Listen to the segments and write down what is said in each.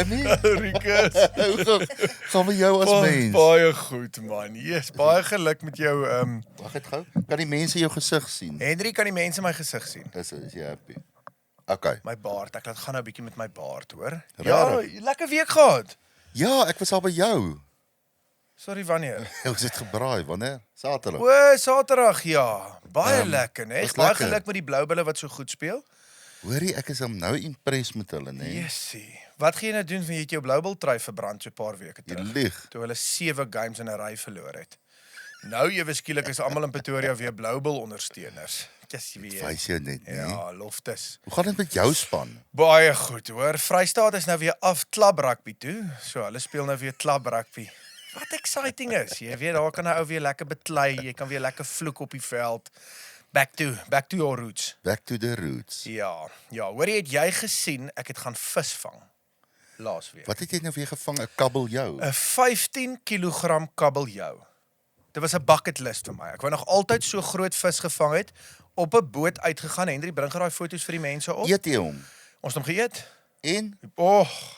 Nee? Rikus. Gaan met jou as mens. Baie goed man. Yes, baie geluk met jou Wag het gou. Kan die mense jou gesig sien? Henry, kan die mense my gesig sien? Is jy happy? Okay. My baard, ek laat gaan nou 'n bietjie met my baard, hoor. Rarig. Ja, lekker week gehad. Ja, ek was al by jou. Sorry, wanneer? Ons het gebraai, wanneer? Saterdag. O, Saterdag, ja. Baie lekker, né? was Baie lekker. geluk met die Blou Bulle wat so goed speel. Hoorie, ek is nou impressed met hulle, né? Jessie. Wat gaan jy nou doen van jy het jou Blou Bull trui verbrand so 'n paar weke Jy terug? lieg. Toe hulle 7 games in 'n ry verloor het. Nou ewe skielik is almal in Pretoria weer Blou Bull ondersteuners. Jessie weet. Wys jou net, né? Ja, loftes. Hoe gaan dit met jou span? Baie goed, hoor. Vrystaat is nou weer af klub rugby toe. So, hulle speel nou weer klub rugby. Wat exciting is. Jy weet, daar kan 'n ou weer lekker beklei, jy kan weer lekker vloek op die veld. Back to your roots. Back to the roots. Ja, hoor jy, het jy gesien ek het gaan visvang laasweek. Wat het jy nou weer gevang? 'n Kabeljou. 'n 15 kg kabeljou. Dit was 'n bucket list vir my. Ek wou nog altyd so groot vis gevang het, op 'n boot uitgegaan. Henry, bring geraai foto's vir die mense op. Eet jy hom? Ons het hom geëet. En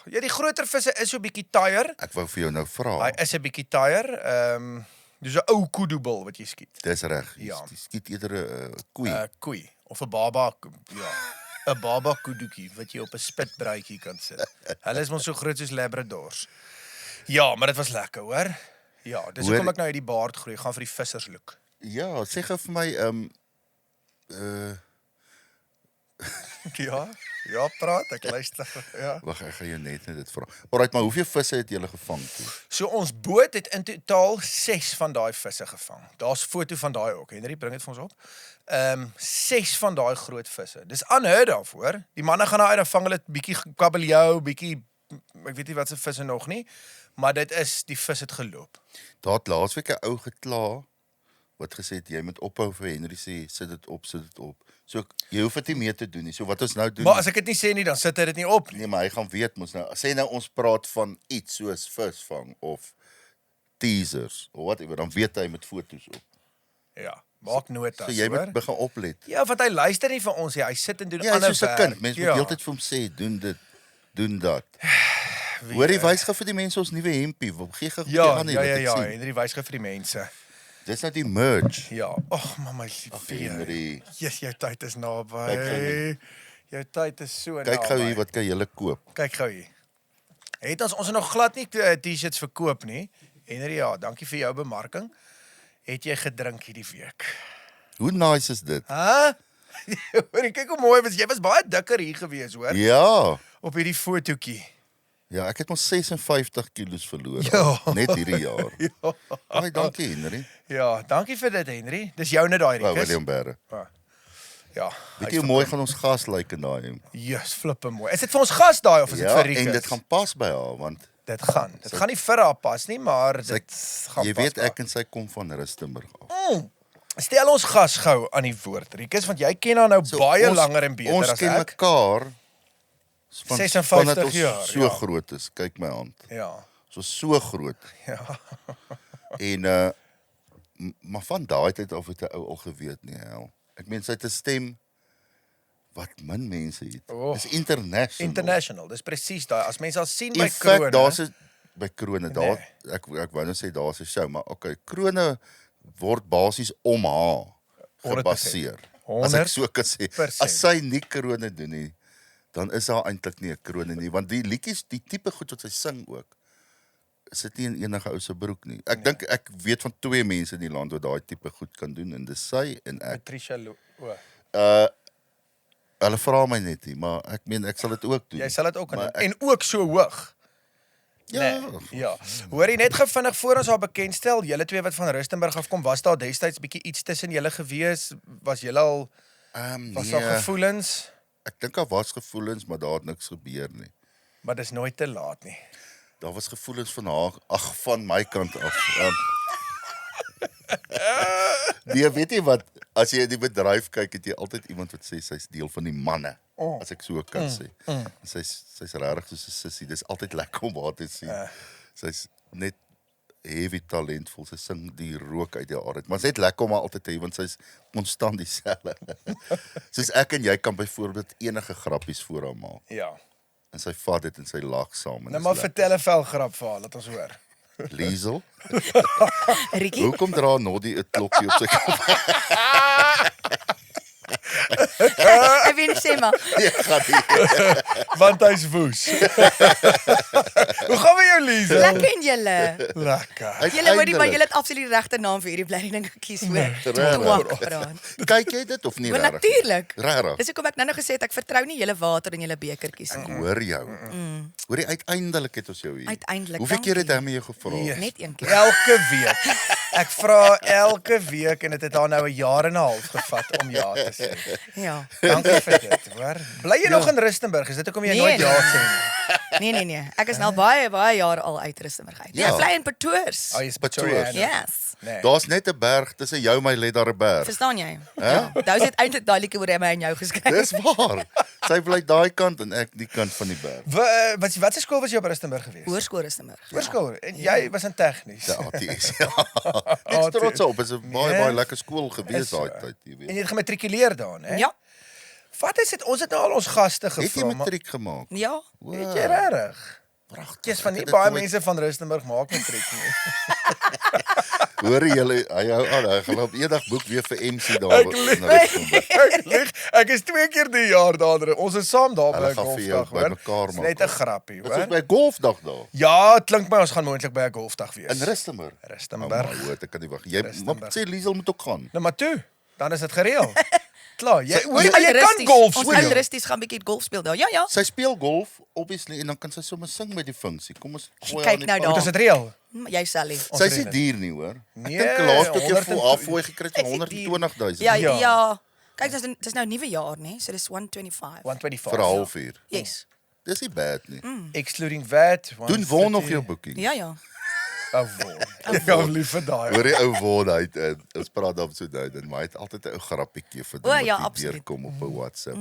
Ja, die groter visse is so bietjie taaier. ek wou vir jou nou vra. Hy is 'n bietjie taaier. Dis 'n ou kudubil wat jy skiet. Dis reg. Ja. Jy skiet eerder 'n koei. 'n Koei of 'n baba, ja. 'n baba kudukie wat jy op 'n spitbruitjie kan sit. Hulle is mos so groot soos labradors. Ja, maar dit was lekker, hoor. Ja, dis hoekom ek nou uit die baard groei, gaan vir die vissers look. Ja, sê gou vir my Ja, praat, ek luister. Ja. wag, ek gaan jou net dit vra. Alraai, maar hoeveel visse het julle gevang toe? So ons boot het in totaal 6 van daai visse gevang. Daar's foto van daai ook. Henry, bring dit vir ons op. 6 van daai groot visse. Dis unheard of, hoor. Die manne gaan daar uit en vang hulle bietjie kabeljou, bietjie ek weet nie wat se visse nog nie, maar dit is die vis het geloop. Daar het laasweek 'n ou gekla wat gesê het jy moet ophou vir Henry sê sit dit op. So jy hoef dit nie meer te doen nie. So wat ons nou doen. Maar as ek dit nie sê nie, dan sit hy dit nie op nie. Nee, maar hy gaan weet mos nou. Sê nou ons praat van iets soos visvang of teasers of whatever, dan weet hy met foto's op. Ja, maak nota, So jy hoor. moet begin oplet. Ja, want hy luister nie vir ons nie. Hy sit en doen Ja, ander hy's soos 'n werk. kind. Mense moet Ja. heeltyd vir hom sê, doen dit, doen dat. Hoorie, wys gou vir die mense ons nuwe hempie. Gee gou Ja, aan nie ja, wat ja, ek ja, sien. Henry wys gou vir die mense. Dis nou die merch. Ja, ag, mamma, Henry. Yes, jou tyd is naby. Kyk gou hier. Jou tyd is so naby. Kyk gou hier, wat kan julle koop? Kyk gou hier. Het ons nog glad nie T-shirts verkoop nie. Henry, ja, dankie vir jou bemarking. Het jy gedrink hierdie week? Hoe nice is dit? Hæ? Hoor, kyk hoe mooi was jy. Was baie dikker hier gewees, hoor. Ja. Op hierdie fotootjie. Ja, ek het ons 56 kilos verloor. Ja. Net hierdie jaar. Ja. Ai, dankie Henry. Ja, dankie vir dit, Henry. Dis joune daai, Wou Rikus. Willem Berre. Ja. Weet jy hoe mooi gaan ons gas lyk in daai hemp? Yes, flippe mooi. Is dit vir ons gas daai of is dit Ja, vir Rikus? en dit gaan pas by haar want Dit gaan. Dit gaan nie vir haar pas nie, maar dit gaan jy pas weet by haar. ek en sy kom van Rustenburg af. Stel ons gas gou aan die woord, Rikus, want jy ken haar nou baie ons- langer en beter Ons as ken ek. mekaar 56 vandat ons jaar, so ja. groot is. Kyk my hand. Ja. So groot. Ja. En maar van daai tyd af het 'n ou al geweet nie, hel. Ek meen sy het 'n stem wat min mense het. Oh. Dis international. International. Dis presies daai. As mense al sien by In fact, Krone. daar's 'n by Krone daar Nee. ek wou nou sê daar's 'n show, maar okay, Krone word basies om haar 100%. gebaseer. As ek so kan sê. 100%. As sy nie Krone doen nie, dan is daar eintlik nie 'n Krone nie, want die liedjies, die tipe goed wat sy sing ook, sit nie in enige ou se broek nie. Ek dink ek weet van 2 mense in die land wat daai tipe goed kan doen en dis sy en ek. Patricia Hulle vra my net nie, maar ek meen ek sal dit ook doen. Jy sal dit ook kan Maar doen. En ook so hoog. Ja. Nee, ja. Hoor jy net gou vinnig voor ons haar bekendstel, julle twee wat van Rustenburg afkom, was daar destyds bietjie iets tussen julle gewees? Was julle al was daar Nee, gevoelens? ek dink daar was gevoelens, maar daar het niks gebeur nie. Maar dis nooit te laat nie. Daar was gevoelens van haar, van my kant af. Nee, weet jy wat, as jy in die bedryf kyk, het jy altyd iemand wat sê sy's deel van die manne, as ek so kan sê. Sy's regtig soos 'n sussie, dis altyd lekker om haar te sien. Sy's net heavy talentvol, sy sing die rook uit haar uit, maar sy's net lekker om haar altyd te hê, want sy's konstant dieselfde. Soos ek en jy kan byvoorbeeld enige grappies voor haar maak. Ja. en sy vat dit en sy lag saam. En Nou maar vertel 'n velgrap vir haar, laat ons hoor. Liesel, Rikkie, hoekom dra Noddy 'n klokkie op sy kop? ek weet nie sê maar. Nee, gaan nie. Want hy's woes. Hoe gaan met jou, Liesel? Lekker en julle. Lekker. Julle hoorie maar julle het absoluut die regte naam vir hierdie blerrie ding gekies hoor. regtig. Kwak praat. Kyk jy dit of nie Maar regtig? natuurlik. Regtig. Dis hoekom ek nou gesê het ek vertrou nie julle water en julle bekertjies Ek nie. hoor jou. Hoor jy, uiteindelik het ons jou hier. Uiteindelik, Hoeveel keer het hy dankie. met jou gevra? Ja. Net een keer. Elke week. Ek vra elke week en dit het haar nou 'n jaar en 'n half gevat om ja te sê. Ja. Dankie vir dit, hoor. Bly jy nog in Rustenburg? Is dit hoekom jy Nee, nooit ja nee. sê nie? Nee. Ek is nou baie jare al uit Rustenburg uit. Ja. Ja, vlei in Pretours. Jy's Pretoria. Pretoria. Yes. Nee. Daar's net 'n berg tussen jou en my lê daar 'n berg. Verstaan jy? Ja. Daai het eintlik daai liedjie oor my en jou geskryf. Dis waar. Sy bly daai kant en ek die kant van die berg. Wat se skool was jy op Rustenburg gewees? Hoërskool Rustenburg. Hoërskool. En jy was in tegnies. Die ATS. Ja. Ek's trots op. Dit is 'n baie Ja. lekker skool gewees Is so. daai tyd, jy En weet. jy het gematrikuleer daar, hè? Ja. Wat is dit? Ons het nou al ons gaste Het jy gevra. maar- matriek gemaak? Ja. Het jy regtig? Pragtig. Jy's van Ek nie het baie dit nooit- mense van Rustenburg maak matriek nie. Hoor julle, hy hou aan. Hy gaan op eendag boek weer vir MC daar. Ek lieg. Ek lieg. Ek is 2 keer die jaar daar. Ons is saam daar Hulle by 'n gaan vir jou golfdag, hoor. bymekaar Dis maak, net 'n hoor. grappie, Dit is hoor. by golfdag daar. Ja, het klink my ons gaan moontlik by 'n golfdag wees. In Rustenburg. Rustenburg. Oh my woord, ek kan nie wag. Jy Rustenburg. maar sê Liesel moet ook gaan. Nou maar toe, dan is dit gereël. Klaar, jy hoor Ons jy kan golf Ons speel. ou rusties gaan bietjie golf speel daar. Ja, ja. Sy speel golf obviously en dan kan sy sommer sing met die funksie. Kom ons gooi Kyk haar in die nou pad. daar. Dis dit reël. Jy Sally. Sy is nie duur nie, hoor. Ek Nee, dink laas toe ek 100 jou afgooi gekry het Ek vir sê 120.000 Ja, Ja. ja. Kyk, dis nou 'n nuwe jaar, né? So dis 125. 125. vir 'n halfuur. Yes. Dis nie bad nie. Excluding VAT. Doen Won nog jou boeking. Ja, ja. Oh, Won. Ek hou lief vir daai. Hoor die ou Won uit ons praat dan so nou dan maar hy het altyd 'n ou grappietjie vir O, dit ja, wat absoluut. deurkom op 'n WhatsApp.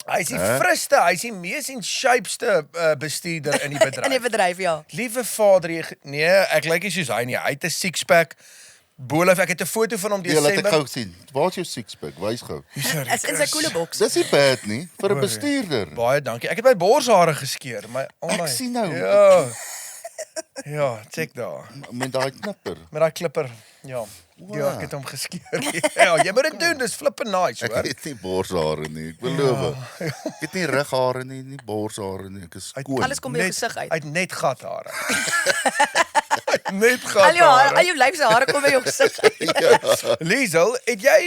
Hy is die friste, hy is die mees in shapeste bestuurder in die bedryf. In die bedryf, ja. Liewe vader, nee, ek lyk nie soos hy nie. Hy het 'n six-pack. Boelef, ek het 'n foto van hom Ja, laat ek Desember. gou sien. Waar is jou six-pack? Wys gou. Is in sy koeleboks. Dis nie bad nie vir 'n bestuurder. Baie dankie. Ek het my borshare geskeer, my Ek sien nou. Ja. Ja, check daar. Met daai knipper. Met daai klipper. Ja. Ja, ek het hom geskeer. Ja, jy moet dit doen, dis flippin nice, Ek hoor. het nie borshare nie, ek beloof. Ek het nie rughare nie borshare nie. Ek is skoon. Alles kom by jou gesig uit. Hy het net gathare. Net Al jou hare, gathare. al jou lyf se hare kom by jou gesig uit. Liesel, het jy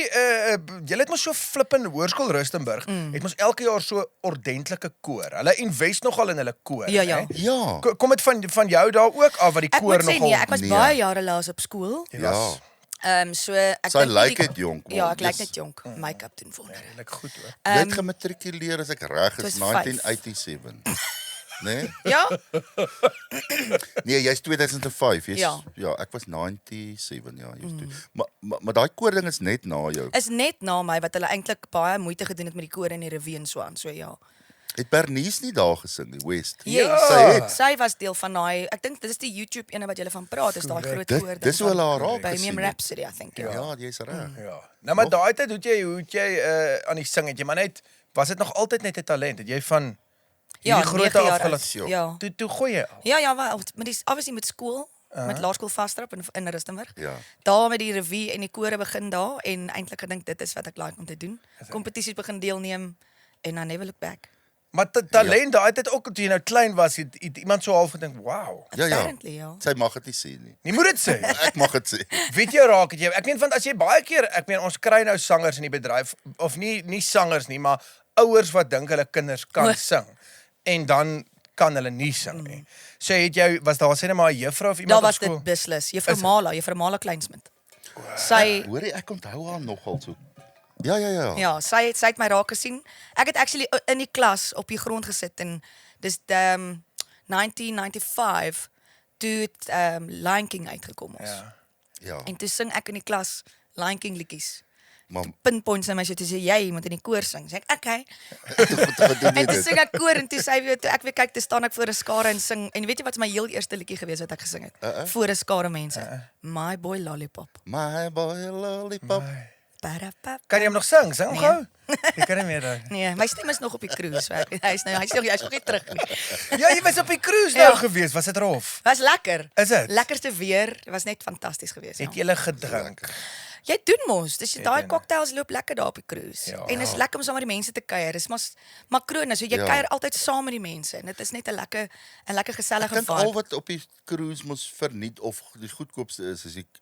jy het mos so flippin Hoërskool Rustenburg, het mos elke jaar so ordentlike koor. Hulle invest nogal in hulle koor, Ja, ja. hè? Ja. Kom dit van jou daar ook af wat die Ek koor moet sê nogal nee, ek was Nee. baie jare laas op skool. Ja. So ek Sy dink lyk die- net jonk, Ja, maar ek lyk dis- net jonk. Make-up doen wonder. Redelik goed, hoor. Jy het gematrikuleer as ek reg is Dis 5. 1987. Nee? Ja? Nee, jy's 2005. Jy's Ja. ja, ek was 97, ja, jy's toe. Maar daai koording is net na jou. Is net na my wat hulle eintlik baie moeite gedoen het met die koor en die revue en so aan. So ja. Het Bernice nie daar gesing die West? Yes. Sy het. Sy was deel van daai, ek dink dit is die YouTube ene wat julle van praat, is daai groot Dit- koor ding dis hoe van hulle haar raak Bohemian gesien het. Rhapsody, I think. Ja. Ja, jy's reg. Ja. Nou maar daai tyd hoe het jy aan die sing het jy maar net was dit nog altyd net 'n talent? Het jy van Ja, hierdie grootte 9 jaar afgelaat? oud. Ja. Toe gooi jy af. Ja, wel, met die obviously met skool, met laerskool Vastrap in Rustenburg. Ja. Daar met die revue en die kore begin daar en eintlik gedink dit is wat ek like om te doen. Kompetisies begin deelneem en dan never look back. Maar talent daai tyd ook toe jy nou klein was, het iemand so half gedink, "Wow." Ja, ja. Apparently, ja. Sy mag dit nie sê nie. Nie moet dit sê. Ek mag dit sê. Weet jy raak het jy ek meen want as jy baie keer ek meen ons kry nou sangers in die bedryf of nie sangers nie maar ouers wat dink hulle kinders kan sing en dan kan hulle nie sing nie. So het jy was daar sê net maar 'n juffrou of iemand Daar op was skool? dit beslis. Juffrou Mala Kleinsmid. Sy Hoorie, ek onthou haar nogal so. Ja, ja, ja. ja, sy het my raak gesien. Ek het actually in die klas op die grond gesit en dis 1995 toe het Lion King uitgekom ons. Ja. Ja. En toe sing ek in die klas Lion King liedjies. Maar Pinpoints in my so toe sê jy moet in die koor sing. Sê ek okay. wat doen jy En toe dit? sing ek koor en toe sê jy toe ek weer kyk, toe staan ek voor 'n skare en sing. En weet jy wat my heel eerste liedjie gewees wat ek gesing het? Voor 'n skare mense. My Boy Lollipop. My boy lollipop. Kan jy hom nog sing? Sing hom Nee. gou. Ek kan nie meer daai. Nee, my stem is nog op die cruise. So hy's nog nie terug nie. Ja, jy was op die cruise nou gewees. Was dit rof? Was lekker. Is dit? Lekkerste weer. Dit was net fantasties geweest. Het jy gedrink? Jy doen mos. Dis daai doen. cocktails loop lekker daar op die cruise. Ja. En is lekker om saam met die mense te kuier. Dis maar makrone, so jy Ja. kuier altyd saam met die mense en dit is net 'n lekker Ek gesellige dink al vibe. wat op die cruise mos verniet of die goedkoopste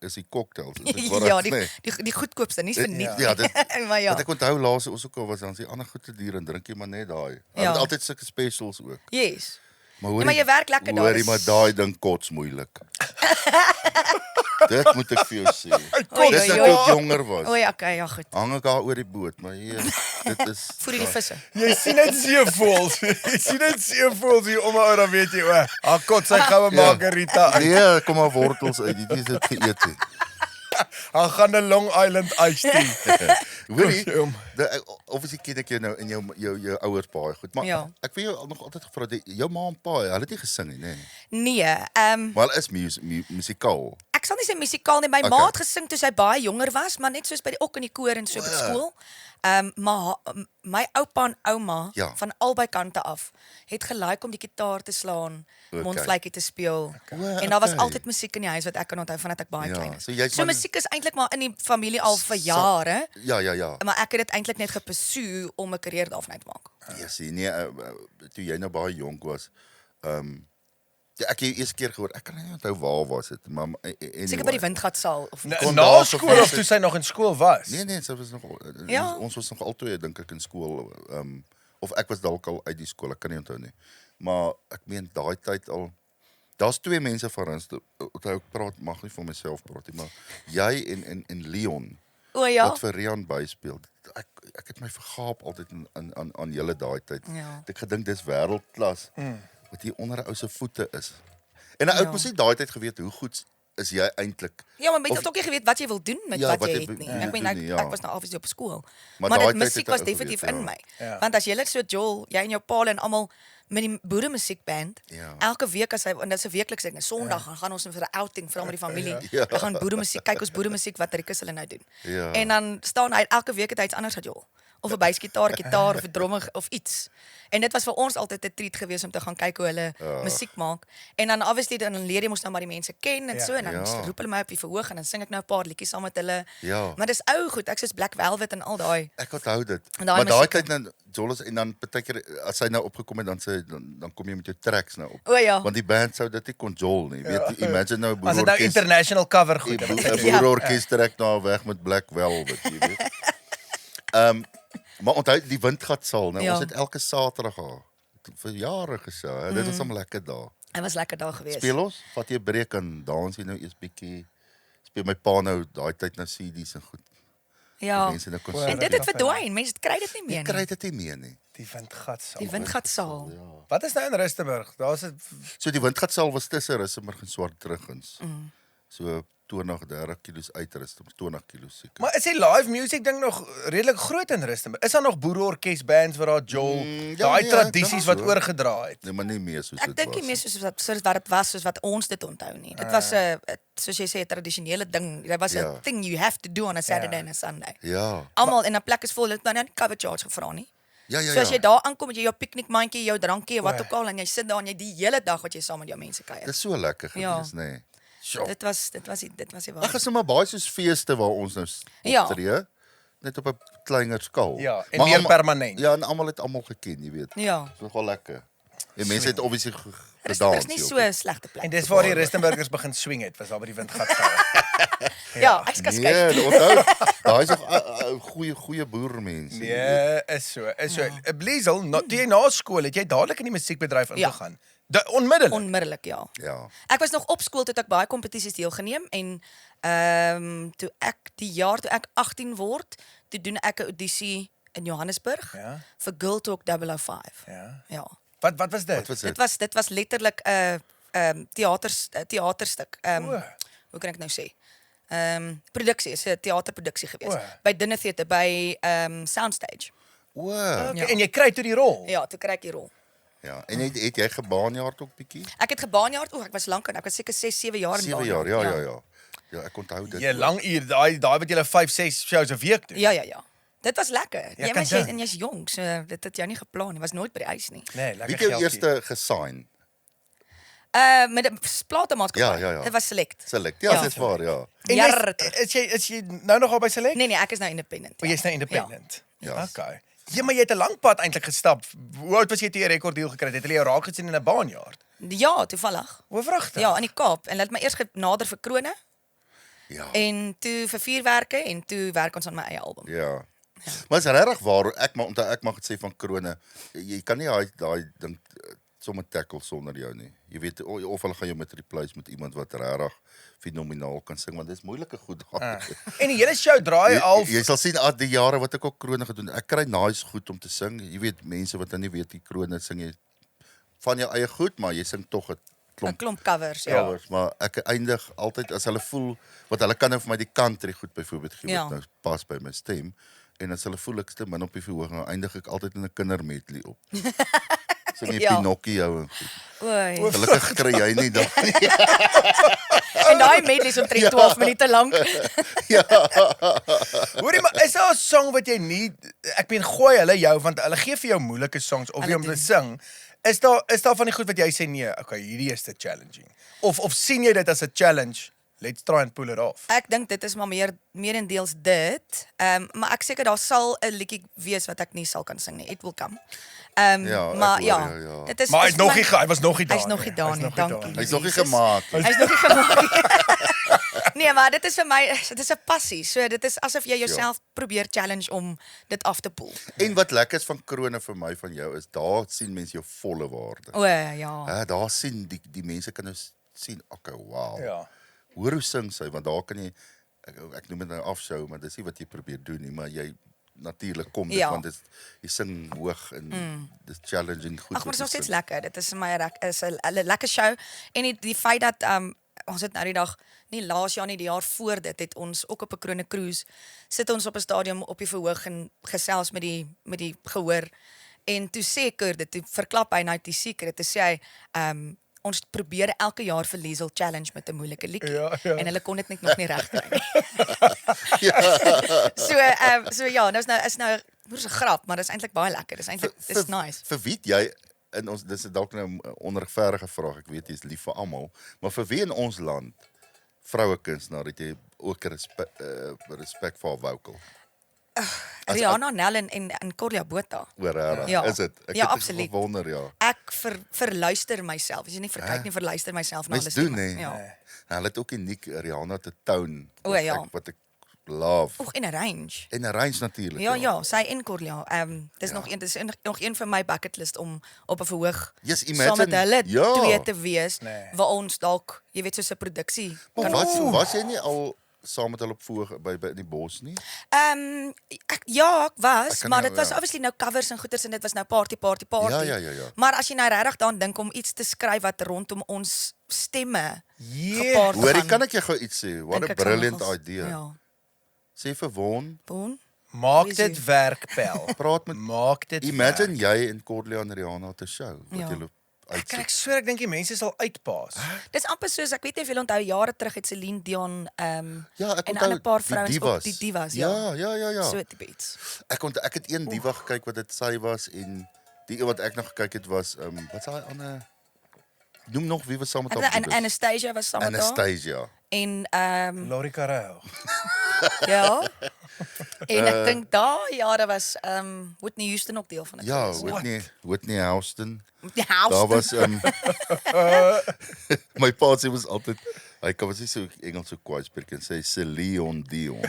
is die cocktails. Is dit waar Ja, ek sê? die goedkoopste, nie verniet. Ja, dit maar ja. wat ek onthou laas ons ook al was dan die ander goede dier en drink jy maar net daai. Hulle Ja. het altyd sulke specials ook. Yes. Maar Ja, maar jy werk lekker daar, Hoorie, dis- maar daai ding kots moeilik. Dit moet ek vir jou sê. Oei, Dis oei, net oei. toe ek jonger was. O ja, okay, ja goed. Hang ek daar oor die boot, maar hier, dit is Voer jy die visse? Jy sien net seevoëls. Jy sien net seevoëls hier om ou dan weet jy, o, kot sy goue margarita uit. Nee, kom maar wortels uit. Dit is dit geëet. He. Haar gaan 'n Long Island iced tea. Hoorie, Kom. obviously ken ek jou nou in jou ouers baie goed, maar Ja. ek wil jou nog altyd gevra jou ma en pa, hulle het nie gesing nie, nê? Nee, Maar hulle is musikaal. ek sal nie sê musikaal nie. My Okay. ma het gesing toe sy baie jonger was, maar net soos by die ook in die koor en so by skool. Maar my oupa en ouma Ja. van albei kante af het gelike om die gitaar te slaan, Okay. mondfluitjie te speel. O, En daar was okay. altyd musiek in die huis wat ek kan onthou vandat ek baie Ja, klein is. so jy's So maar- musiek is eintlik maar in die familie al vir jare, Ja. maar ek het dit eintlik net gepursue om 'n karier daarvan uit te maak. Ja, sien nee, toe jy nou baie jonk was, ja, ek het eers keer gehoor, ek kan nie onthou waar was dit, maar Seker by die Windgatsaal of Kon Na daar skool geval of toe sy nog in skool was? Nee, sy was nog Ja. ons was nog altyd dink ek in skool, of ek was dalk al uit die skool, ek kan nie onthou nie. Maar ek meen daai tyd al daar's twee mense van ons, onthou ek praat mag nie vir myself praat nie, maar jy en Leon O ja. wat vir Rian byspeel. Ek het my vergaap altyd aan julle daai tyd. Ja. Ek gedink dis wêreldklas wat hier onder 'n ou se voete is. En 'n ou Ja. mos nie daai tyd geweet hoe goed is jy eintlik. Ja, maar jy Of- het ook nie geweet wat jy wil doen met Ja, wat wat jy jy het nie. wil Ek meen doen nie, ja. ek was nou obviously op skool. Maar Maar daai dit tyd musiek het was ek definitief geweet, in ja. my. Ja. Want as jy so Joel, jy en jou pa en almal met die boeremusiekband, Ja. elke week as hy en dit is 'n weeklikse ding, Sondag dan gaan ons vir 'n outing vra met die familie. Ja. Dan gaan boeremusiek, kyk ons boeremusiek wat Rikus hulle nou doen. Ja. En dan staan hy elke week het hy iets anders gehad, Joel. Of 'n basgitaar, gitaar of 'n drummer of iets. En dit was vir ons altyd 'n treat geweest om te gaan kyk hoe hulle musiek maak. En dan obviously dan leer jy mos nou maar die mense ken en Ja. so en dan Ja. roep hulle my op die verhoog en dan sing ek nou 'n paar liedjies saam met hulle. Ja. Maar dis ou goed, ek soos Black Velvet en al daai. Ek onthou dit. En daai Maar daai musiek- tyd dan Jolas en dan partykeer as hy nou opgekom het dan kom jy met jou tracks nou op. O ja. Want die band sou dit nie kon Joel nie. Weet jy, imagine nou 'n As dit nou boerorkes. international cover goed. 'n Ja. boerorkes trek nou weg met Black Velvet, jy weet. Maar onthou die Windgatsaal, nou Ja. ons het elke Saterdag gehad vir jare gesê. Dit was 'n lekker dag. Hy was lekker daar geweest. Speel ons, vat jy 'n breek en dans jy nou eers bietjie. Speel my pa nou daai tyd nou CD's en goed. Ja. Mense nou kon O, sing. En dit het verdwyn. Mense kry dit nie meer kry nie. dit nie meer nie. Die Windgatsaal. Die Windgatsaal. Wat is nou in Rustenburg? Daar's 'n So die Windgatsaal was tussen Rissenburg en Swartrugens. So 20, 30 kilos uit Rissenburg, 20 kilos seker. Maar is die live music ding nog redelik groot in Rustenburg? Is daar nog boereorkes bands waar daar Joel ja, daai nee, tradisies wat so. oorgedra het? Nee, maar nie meer soos Ek dit dink nie was. meer soos wat dit was, soos wat ons dit onthou nie. Dit was 'n soos jy sê 'n tradisionele ding. Dit was 'n Ja. thing you have to do on a Saturday Ja. and a Sunday. Ja. Almal in 'n plek is vol, dit nou nie cover charge gevra nie. Ja. So as jy daar aankom met jy jou piknikmandjie, jou drankie, wat O. ook al en jy sit daar en jy die hele dag wat jy saam met jou mense kuier. Dis so lekker Ja. gewees, nê. Nee. Sjoe. Dit was die Ag, waar. is nou maar baie soos feeste waar ons nou Ja. optree. Net op 'n kleiner skaal. Ja, en Maar meer almal- permanent. Ja, en almal het almal geken, jy weet. Ja. Dis nogal lekker. En mense het obviously Rustenburg gedans. is nie hier so ook. 'n slegte En plek. dis waar die Rustenburgers begin swing het, was daar by die Windgatsaal. Ja, ek ska skryf. Nee, onthou, daai is nog goeie boermense. Nee, is so. Bliesel, toe jy na skool het jy dadelik in die musiekbedryf ingegaan. Onmiddellik. Onmiddellik, ja. Ja. Ek was nog op skool toe ek baie kompetisies deelgeneem en toe ek 18 word, toe doen ek 'n audisie in Johannesburg Ja. vir Girl Talk 005. Ja. Ja. Wat was dit? Wat was dit? Dit was letterlik 'n teaterstuk. O. Hoe kan ek nou sê? Produksie, is 'n teaterproduksie gewees. O. By Dinner Theatre by Soundstage. O. Okay, en jy kry toe die rol. Ja, toe kry ek die rol. Ja. En het jy gebaanjaard ook bietjie? Ek het gebaanjaard, ek was lank en ek was seker 6, 7 jaar in 7 baanjaard. jaar. Ja. Ja, ek onthou dit. Jy ook. lang uur, daai wat jy 5-6 shows 'n week doen. Ja. Dit was lekker. Ja, Jy kan was jy dink. en jy's jonk, so dit het jou nie geplan nie. Was nooit by die huis nie. Nee, Wie lekker het jou geldjie. eerste gesign? Met 'n platemaatskappy. Ja. Dit was Select. Select. Ja, Ja. dit is waar, ja. En Jare terug. is jy nou nog al by Select? Nee, ek is nou independent. O, jy's nou independent. Ja. Okay. Ja, maar jy het 'n lang pad eintlik gestap. Hoe oud was jy toe jy 'n rekorddeal gekry het? Het hulle jou raak gesien in 'n baanjaard? Ja, toevallig. Hoe vragtig. Ja, in die Kaap en hulle het my eers genader vir krone Ja. en toe vir vuurwerke en toe werk ons aan my eie album. Ja. Maar is regtig waar, ek mag dit sê van krone. Jy kan nie daai ding sommer tackle sonder jou nie. Jy weet of hulle gaan jou met replace met iemand wat regtig fenomenaal kan sing, want dit is moeilike goed daar. En die hele show draai al Jy sal sien die jare wat ek ook krone gedoen. Ek kry nice goed om te sing. Jy weet mense wat dan nie weet die krone sing jy van jou eie goed, maar jy sing tog 'n 'n klomp covers, ja. covers, maar ek eindig altyd as hulle voel wat hulle kan nou vir my die country goed byvoorbeeld gee Ja. wat nou pas by my stem en as hulle voel ek te min op die verhoog, dan eindig ek altyd in 'n kindermedley op. Sing jy Ja. Pinocchio en goed. Oei. Gelukkig kry jy nie dan nie. En daai medley is omtrent 12 minute lank. Hoorie, maar is daar 'n song wat jy nie ek meen gooi hulle jou want hulle gee vir jou moeilike songs of jy om te sing. Is daar van die goed wat jy sê nee, okay, hierdie is te challenging. Of sien jy dit as 'n challenge? Let's try and pull it off. Ek dink dit is maar meerendeels dit. Maar ek seker daar sal 'n liedjie wees wat ek nie sal kan sing nie. It will come. Ja, ek Maar hoor ja, jou, ja. dit is Maar hy is het nog my- nie hy was nog nie daar. Hy's nog nie daar nie, dankie. Hy's nog nie Jesus. gemaak nie. Hy's nog nie gemaak. Nee, maar dit is vir my dit is 'n passie. So dit is asof jy jouself probeer challenge om dit af te poel. En wat lekker is van krone vir my van jou is daar sien mense jou volle waarde. O ja. Daar sien die mense kan nou sien, okay, wow. Ja. Hoor hoe sing sy, want daar kan jy ek noem dit nou afshow, maar dis nie wat jy probeer doen nie, maar jy natuurlik kom dit Ja. want jy sing hoog en dis challenging goed. Ag, maar dit wat is nog jy steeds sing. lekker. Dit is vir my is 'n lekker show en die feit dat ons het nou die dag nie laas jaar nie, die jaar voor dit het ons ook op 'n krone cruise sit ons op 'n stadion op die verhoog en gesels met die gehoor en toe sê Kurt dit toe verklap hy nou die secret te sê hy ons probeer elke jaar vir Liesel challenge met 'n moeilike liedjie Ja. en hulle kon dit net nog nie regkry nie. So ja, nou is nou hoe is 'n grap, maar dis eintlik baie lekker. Dis eintlik dis nice. Vir wie het jy in ons dis dalk nou 'n onregverdige vraag, ek weet jy's lief vir almal, maar vir wie in ons land vroue kunstenaar het jy ook respek vir haar vocal? Rihanna Nel en Corlia Botha. Oor regtig, Ja. is dit? Ek Ja, het absoluut. gewonder, ja. Ek verluister myself. As jy nie verkyk nie, verluister myself na Mens hulle doen, stemme. hè? Ja. Nou, hulle het ook uniek Rihanna te tone O, ja. wat ek love. Oeg, en 'n range. En 'n range natuurlik. Ja, sy en Corlia. Dis nog een van my bucket list om op 'n verhoog Yes, saam met imagine. hulle Ja. twee te wees Nee. waar ons dalk, jy weet, soos 'n produksie Maar kan was jy nie al saam met hulle op voeg by in die bos nie? ek was, Ek kan maar nou, dit was ja. obviously nou covers en goeters en dit was nou party. Ja. Maar as jy nou regtig daaraan dink om iets te skryf wat rondom ons stemme Yeah. gepaard Hoorie, gaan, kan ek jou gou iets sê? What dink a ek sal brilliant nogals- idea. Ja. Sê vir Won, Bon. Maak Wie is dit jy? werk, pel. praat met Maak dit imagine werk. jy en Cordelia en Rihanna te show wat Ja. julle uitsit. Ek sweer ek dink die mense sal uitpaas. Dis amper soos ek weet nie of julle onthou jare terug het Celine Dion Ja, ek en onthou ander paar die vrouens divas. ook die divas, Ja. So tipe iets. Ek het een diva gekyk wat dit sy was en die een wat ek nog gekyk het was wat's daai ander noem nog wie was saam met haar? En Anastasia was saam met haar Anastasia. en Laurie Carell. ja. En ek dink daai jare was Whitney Houston ook deel van dit. Ja, gewees. Whitney Houston. Die house. Daar was my pa sê was altyd hy kan was nie so Engels so kwaai spreek en sê Celine Dion.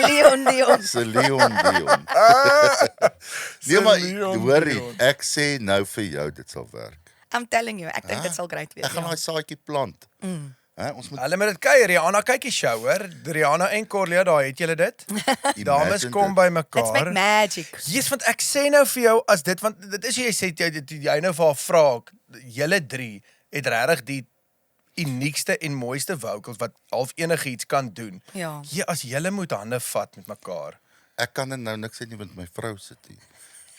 Leon Dion. Celine Dion. Nee maar Celine hoorie, Dion. ek sê nou vir jou dit sal werk. I'm telling you, ek dink dit sal great wees. Ek gaan Ja. daai saadjie plant. Ons moet Hulle moet dit kyk, Rihanna kyk die show, hoor. Rihanna en Corlia, daar het julle dit. Dames imagine kom dit. by Let's make mekaar. magic. Jesus, want ek sê nou vir jou as dit want dit is jy sê jy nou vir haar vra, julle drie het regtig die uniekste en mooiste vocals wat half enigiets kan doen. Ja. As julle moet hande vat met mekaar. ek kan dit nou niks sê nie want my vrou sit hier.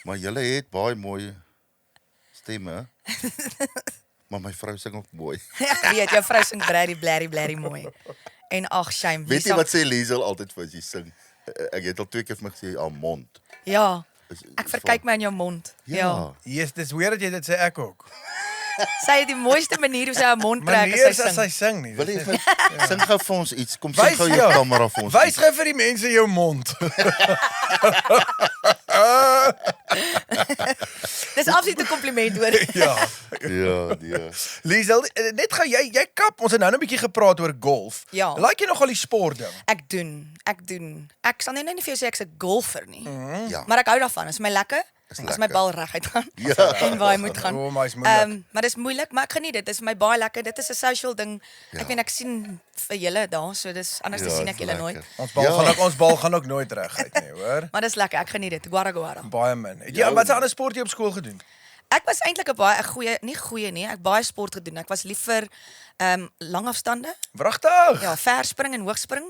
Maar julle het baie mooi stemme. Maar my vrou sing ook mooi. Ek weet jou vrou sing blerry mooi. En ag, shame. Weet jy wat sê Liesel altyd vir as jy sing? Ek het al 2 keer vir my gesê, haar mond. Ja, ek verkyk my in jou mond. Ja. Yes, dis weer dat jy dit sê ek ook. Sy het die mooiste manier hoe sy haar mond trek Meneer as sy as sing. sy sing nie. Wil jy sing gou vir ons iets? Kom Wys sing gou jou jou. kamera vir ons. Wys gou vir die mense jou mond. Dis absoluut 'n kompliment hoor. Ja. Ja, nee. Liesel, net gou jy kap. Ons het nou 'n bietjie gepraat oor golf. Ja. Like jy nogal die sport ding? Ek doen. Ek sal nie vir jou sê ek's 'n golfer nie. Ja. Maar ek hou daarvan. Is my lekker. As my lekker. bal reguit gaan Ja. en waar hy moet gaan. O, maar is moeilik. Maar dis moeilik, maar ek geniet dit. Dis vir my baie lekker. Dit is 'n social ding. Ek meen ek sien vir julle daar, so dis anders Ja, sien is ek julle nooit. Ons lekker. bal gaan ook nooit reguit nie, hoor. Maar dis lekker. Ek geniet dit. Guara. Baie min. Ja, wat 'n ander sport jy op skool gedoen? Ek was eintlik 'n baie goeie, nie goeie nie. Ek baie sport gedoen. Ek was lief vir langafstande. Wragtig. Ja, verspring en hoogspring.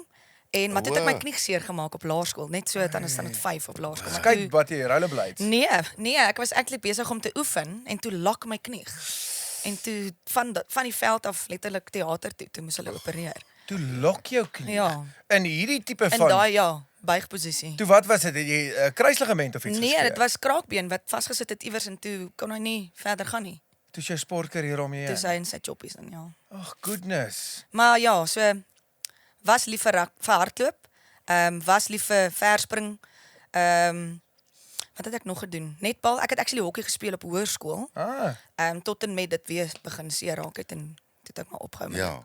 En maar toe het ek my O. knie seer gemaak op laerskool, net so dan is dit 5 op laerskool. Maar Kyk toe- wat jy rollerblades. Nee, ek was eintlik besig om te oefen en toe lak my knie. En toe van die veld af letterlik teater toe moes hulle opereer. Toe lok jou knie. Ja. In hierdie tipe In van daai buigposisie. Toe wat was dit? Het jy 'n kruisligament of iets Nee, geskeur? dit was kraakbeen wat vasgesit het iewers en toe kon hy nie verder gaan nie. Toe jou sportkarriere om jy. Toe sy in sy choppies en ja. Ag goodness. Maar ja, so was lief vir hardloop. Was lief vir verspring. Wat het ek nog gedoen? Netbal. Ek het actually hokkie gespeel op hoërskool. Tot en met dit weer begin seer raak het en toe het ek maar opgehou met Ja. dit.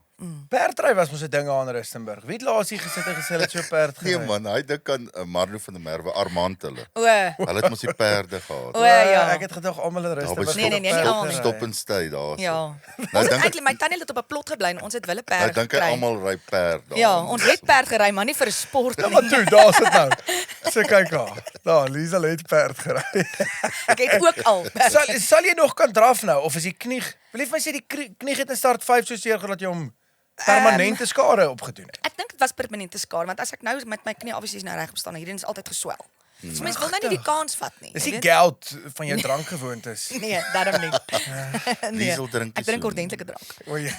Perdry was mos 'n ding aan Rustenburg. Wie het laas hier gesit en gesê hulle het so 'n perd Nee gery? man, hy dink aan Marno van der Merwe, Armand hulle. O, Hulle het mos die perde gehad. o ja. Ek het gedog almal in Daar by Rustenburg. Nee, nie perd almal nie. gery. Stop en stay daar. Ja. Nou Ons het dink eintlik my tannie het op 'n plot gebly en ons het wille nou perd dink hy gekry. almal ry perd daar. Ja, ons het perd gery, maar nie vir 'n sport Ja, maar nie. toe, daar sit nou. So kyk haar. Daar, Liesel het perd gery. Ek het ook al perd. Sal jy nog kan draf nou of is die knie? Wil jy vir my sê die knie het in start 5 so seer gehad dat jy hom permanente skade opgedoen het? Ek dink dit was permanente skade want as ek nou met my knie obviously nou reg opstaan, hierdie is altyd geswel. So mense wil nou nie die kans vat nie. Dis jy die weet? geld van jou drankgewoontes. Nee, daarom nie. Liesel drink Ek nie drink so ordentlike drank. O ja.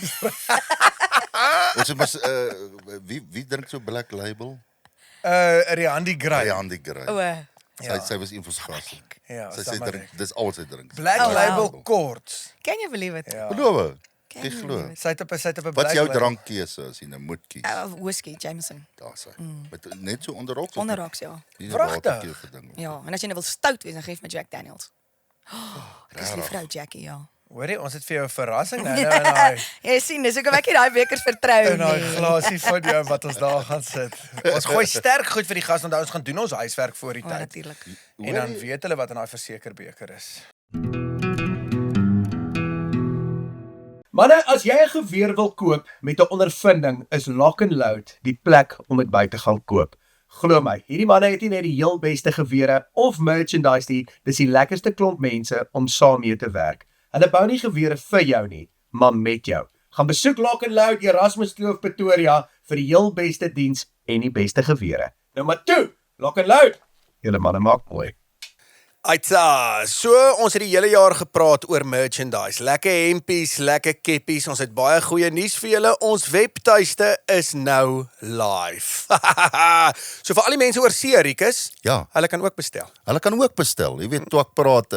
Ons het mos wie drink so Black Label? Rihanna Gray. Andy Gray. O, Sy was een van sy gaste. Ja, Sy sal sê maar drink, wees. dis al wat sy drink. Black Oh, wow. Label Courts. can you believe it? Ja. Beloof. Can Jy you glo. believe it? Sy het op 'n Wat Black is jou Label. drankkeuse as jy nou moet kies? Whisky, Jameson. Daar's hy. Met net so onderrok. Onderraks, ja. Wragtig? Ja, en as jy nou wil stout wees, dan geef my Jack Daniels. Ek is lief vir ou Jackie, ja. Hoorie, ons het vir jou 'n verrassing nou in daai Jy sien, dis hoekom ek nie daai bekers vertrou in daai nie. glasie van jou wat ons daar gaan sit. Ons gooi sterk goed vir die gas, onthou ons gaan doen ons huiswerk voor die O, tyd. natuurlik. En dan weet hulle wat in daai versekerbeker is. Manne, as jy 'n geweer wil koop met 'n ondervinding, is Lock and Load die plek om dit by te gaan koop. Glo my, hierdie manne het nie net die heel beste gewere of merchandise nie, dis die lekkerste klomp mense om saam mee te werk. Hulle bou nie gewere vir jou nie, maar met jou. Gaan besoek Lock and Load Erasmus Kloof Pretoria vir die heel beste diens en die beste gewere. Nou maar toe, Lock and Load. Julle manne maak mooi. Aitsa, so ons het die hele jaar gepraat oor merchandise. Lekker hempies, lekker keppies. Ons het baie goeie nuus vir julle. Ons webtuiste is nou live. So vir al die mense oor see, Rikus, Ja. hulle kan ook bestel. Hulle kan ook bestel. Jy weet, toe ek praat,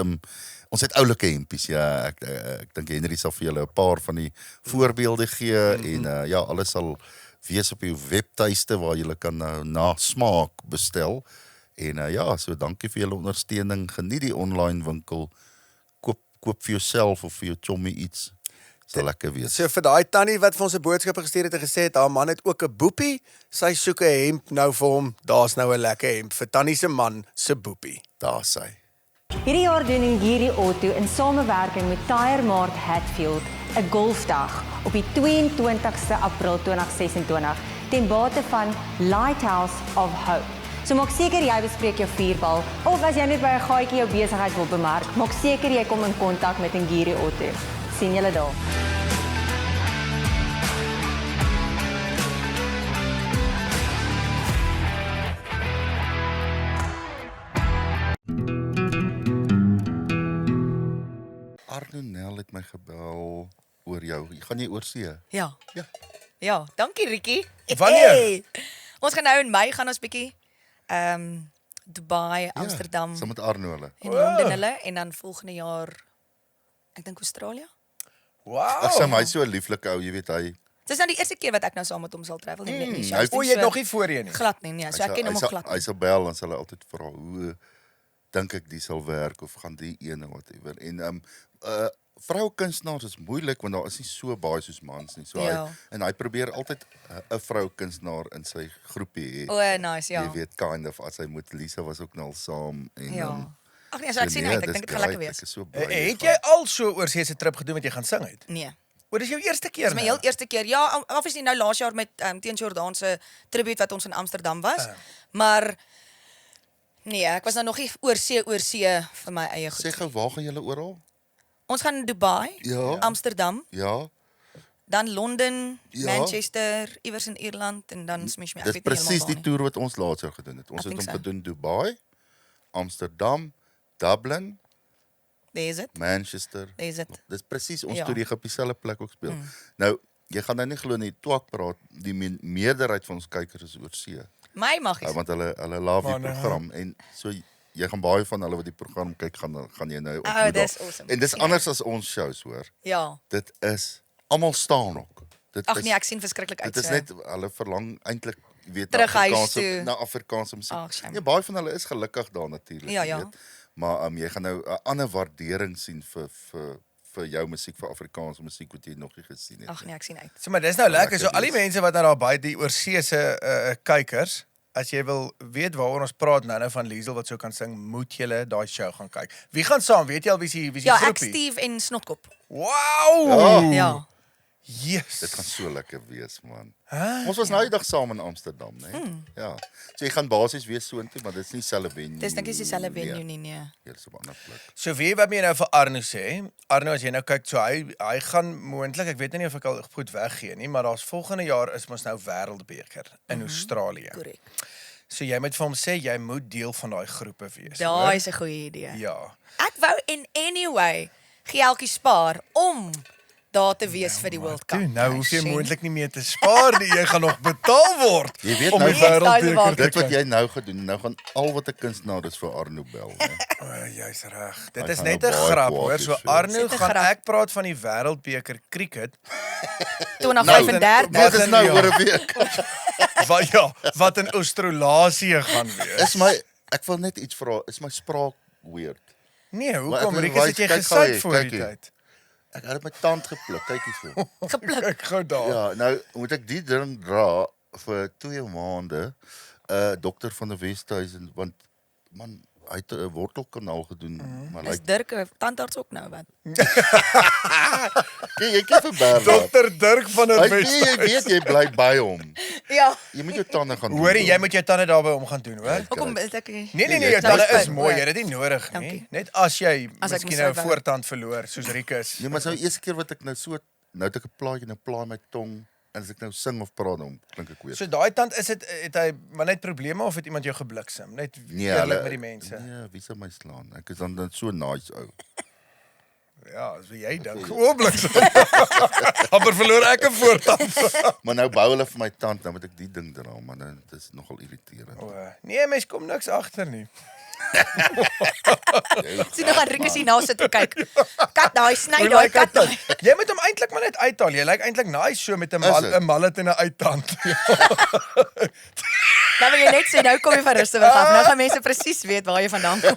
ons het oulike hempies. Ja, ek dink Henry sal vir julle 'n paar van die voorbeelde gee en ja, alles sal wees op die webtuiste waar julle kan na smaak bestel. En ja, so dankie vir julle ondersteuning. Geniet die online winkel. Koop vir jouself of vir jou chommy iets. Sal lekker wees. So vir daai tannie wat vir ons 'n boodskap gestuur het en gesê het haar man het ook 'n boepie, sy soek 'n hemp nou vir hom. Daar's nou 'n lekker hemp vir tannie se man se boepie. Daar sy. Hierdie jaar doen Ngiri Auto in samewerking met Tire Mart Hatfield 'n golfdag op die 22ste April 2026 ten bate van Lighthouse of Hope. So maak seker jy bespreek jou vuurbal of as jy net by 'n gaatjie jou besigheid wil bemark, maak seker jy kom in kontak met Ngiri Auto. Sien julle daar. Arno Nel het my gebel oor jou. Gaan jy oor see? Ja. Ja. Ja, dankie Rietjie. Wanneer? Hey. Ons gaan nou in Mei gaan ons bietjie Dubai, Amsterdam Saam met Arno hulle. en Londen hulle en dan volgende jaar ek dink Australië. Ag, sy Wow. my so 'n lieflike ou, jy weet hy. Dis nou die eerste keer wat ek nou saam met hom sal travel nie. hy- O, jy het nog nie voorheen nie. glad nie, nee. So ek ken hom ook glad. Hy sal bel en sal hy altyd vra hoe dink ek die sal werk of gaan die ene whatever. En vroue kunstenaars is moeilik want daar is nie so baie soos mans nie. So Ja. hy probeer altyd 'n vrou kunstenaar in sy groepie hê. O, nice, ja. Jy weet kind of as hy met Lisa was ook nou al saam en Ja. Ag nee, so ek sien uit. Ek dink dit gaan lekker wees. Ek is so bly. Het jy al so oorsese trip gedoen wat jy gaan sing het? Nee. O, dis jou eerste keer Dis my nou? heel eerste keer. Ja, obviously nou laas jaar met teen Jordan se tribute wat ons in Amsterdam was. Maar nee, ek was nou nog nie oorsee vir my eie goed. Sê gou, waar gaan julle oral? Ons gaan Dubai, Ja. Amsterdam, Ja. dan Londen, Ja. Manchester, iewers in Ierland en dan smash me. Ek Dis weet nie presies heeltemal die waar toer wat ons laas jaar gedoen het. Ons Ek het dink hom so. gedoen Dubai, Amsterdam, Dublin, nie. Dis dit. Manchester. Dis dit. Dis presies ons Ja. toe die op dieselfde plek ook speel. Nou, jy gaan nou nie glo nie, toe ek praat, die meerderheid van ons kykers is oor see. My magies. Want hulle love die Man, program en so jy gaan baie van hulle wat die program kyk gaan jy nou Oh, ontmoet dis daar. awesome. En dis Sien anders as ons shows hoor. Ja. Dit is almal staan ook. Dit Ag is nee, ek sien verskriklik uit. dit is so. net hulle verlang eintlik weet Terug huis toe. na Afrikaanse musiek. Ag, shame. Nee, baie van hulle is gelukkig daar natuurlik, Ja, jy ja. weet. Maar jy gaan nou 'n ander waardering sien vir jou musiek, vir Afrikaanse musiek wat jy nog nie gesien het. Ag nee, ek sien uit. So maar dis nou lekker. So lekker al die wees. mense wat nou daar by die oorsese kykers, as jy wil weet waaroor ons praat nou van Liesel wat so kan sing, moet jy daai show gaan kyk. Wie gaan saam? Weet jy al wie is die Ja, ek groepie? Steve en Snotkop. Wow! Ja. Yes. Dit gaan so lekker wees, man. Huh? Ons was nou die dag saam in Amsterdam, né? Ja. So jy gaan basies weer soontoe, maar dit is nie dieselfde venue. Dis dink ek is dieselfde venue nie, nee. Hier is op 'n ander plek. So wie wat jy nou vir Arno sê? Arno, as jy nou kyk, so hy gaan moontlik, ek weet nie of ek al goed weggee nie, maar daar's volgende jaar is mos nou Wêreldbeker in Australië. Korrek. So jy moet vir hom sê jy moet deel van daai groepe wees. Daai hoor? is 'n goeie idee. Ja. Ek wou in anyway geldjie spaar om daar te wees vir die World Cup. Toe, nou hoef jy Shame. moontlik nie meer te spaar nie. Jy gaan nog betaal word Jy weet om nou- die Wêreldbeker te Dit wat kyk. jy nou gedoen, nou gaan al wat 'n kunstenaar is vir Arno bel, né? O, jy's reg. Dit Hy is gaan net nou 'n baie grap, kwaad hoor. wees So vir jou. Arno Dis 'n gaan grap. ek praat van die Wêreldbeker cricket 2035. Dit is nou Ja. oor 'n week. wat in Australië gaan wees. Is my ek wil net iets vra, is my spraak weird? Nee, Maar hoekom? ek wil Rikus het jy kyk gou gesit hier, voor kyk die hier. tyd. Ek het my tand gepluk, kyk hierso. Gepluk. Ek gou daar. Ja, nou moet ek die ding dra vir 2 maande. Dokter van die Westhuizen want man, hy het 'n wortelkanaal gedoen, maar Dis hy Dirk 'n tandarts ook nou wat. jy kyk vir Bernard. Dr Dirk van der Hy West. jy weet jy bly by hom. Ja. Jy moet jou tande gaan doen. Hoorie, jy moet jou tande daarby om gaan doen, hoor. Hoekom is ek Nee, jy jou is tande nou is fyn, mooi. hoor. Jy het dit nie nodig nie. Dankie. Net as jy As ek miskien moes nou 'n wou. voortand verloor, soos Rikus. Nee, maar so eerste keer wat ek nou so nou het ek 'n plaai en 'n plaai my tong en as ek nou sing of praat dan klink ek weer. So daai tand is dit het hy maar net probleme of het iemand jou gebliksem? Net eerlik met die mense. Nee, wie sou my slaan? Ek is dan so nice ou. Ja, as jy dink. O, bliksem. Amper verloor ek 'n voortand. Maar nou bou hulle vir my tand, nou moet ek die ding dra, maar nou dit is nogal irriterend. O, nee, mens kom niks agter nie. sien nog aan Rikus hier na sit en kyk. Kat daai, sny Hoe daai lyk kat dit? daai. Jy moet hom eintlik maar net uithaal. Jy lyk eintlik nice so met 'n dit? mallet en 'n uittand. Nou wil jy net sê nou kom jy van Rustenburg af. Nou gaan mense presies weet waar jy vandaan kom.